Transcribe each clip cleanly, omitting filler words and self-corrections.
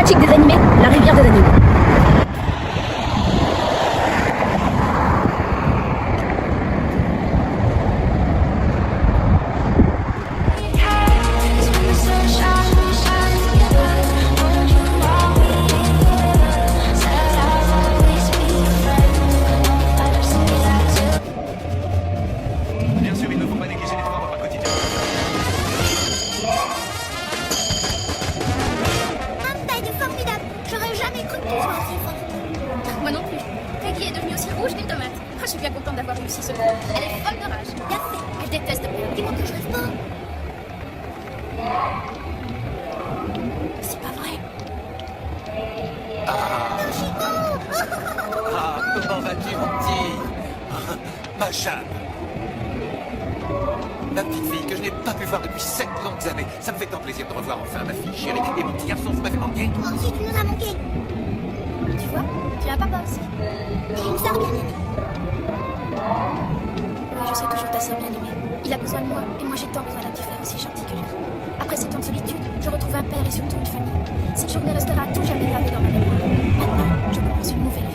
cinématique des animés, la rivière des animaux. Bien sûr, il ne faut pas négliger les devoirs dans le quotidien. Taille formidable. J'aurais jamais cru que tu sois aussi forte. Moi non plus. Peggy est devenue aussi rouge qu'une tomate. Ah, je suis bien contente d'avoir réussi ce coup. Elle est folle de rage. Bien fait. Elle déteste perdre. Dis-moi que je rêve pas. C'est pas vrai. Ah, comment vas-tu, mon petit Ma Jeanne. Ma petite fille que je n'ai pas pu voir depuis 7 longues années. Ça me fait tant plaisir de revoir enfin ma fille chérie. Et mon petit garçon, vous m'avez manqué. Toi aussi, tu nous as manqué. Tu vois, tu as un papa aussi. J'ai une sœur bien aimée. Oui, je sais toujours ta sœur bien-aimée. Il a besoin de moi, et moi j'ai tant besoin d'un petit frère aussi gentil que lui. Après ces temps de solitude, je retrouve un père et surtout une famille. Cette journée restera à tout jamais gravée dans ma mémoire. Maintenant, je commence une nouvelle vie.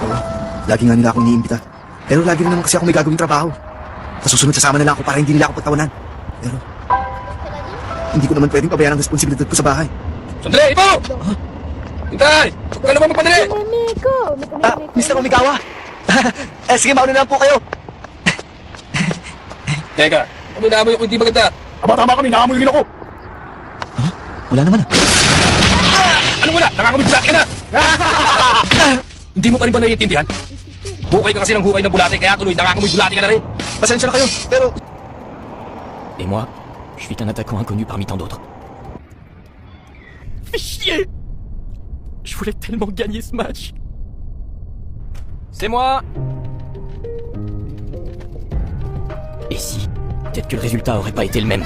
Oo, lagi nga nila akong iniimbita. Pero lagi rin naman kasi ako may gagawing trabaho. Sa susunod, sasama na lang ako para hindi nila ako pagtawanan. Pero, hindi ko naman pwedeng pabayaan ang responsibilidad ko sa bahay. Sandali, Ipo! Hintay! Huwag ka naman magpadali! Mr. Omigawa! Sige, mauna na lang po kayo. Teka, kung naamoy ako hindi maganda. Aba, tama kami, naamoy rin ako. Wala naman ah. Ano wala? Nakakamit-bulate ka na! Hindi mo pa rin ba naiintindihan? Hukay ka kasi ng hukay ng bulate, kaya tuloy nakakamoy-bulate ka na rin. Pasensya na kayo, pero... Et moi, je suis un attaquant inconnu parmi tant d'autres. Fais chier! Je voulais tellement gagner ce match. C'est moi! Et si, peut-être que le résultat aurait pas été le même.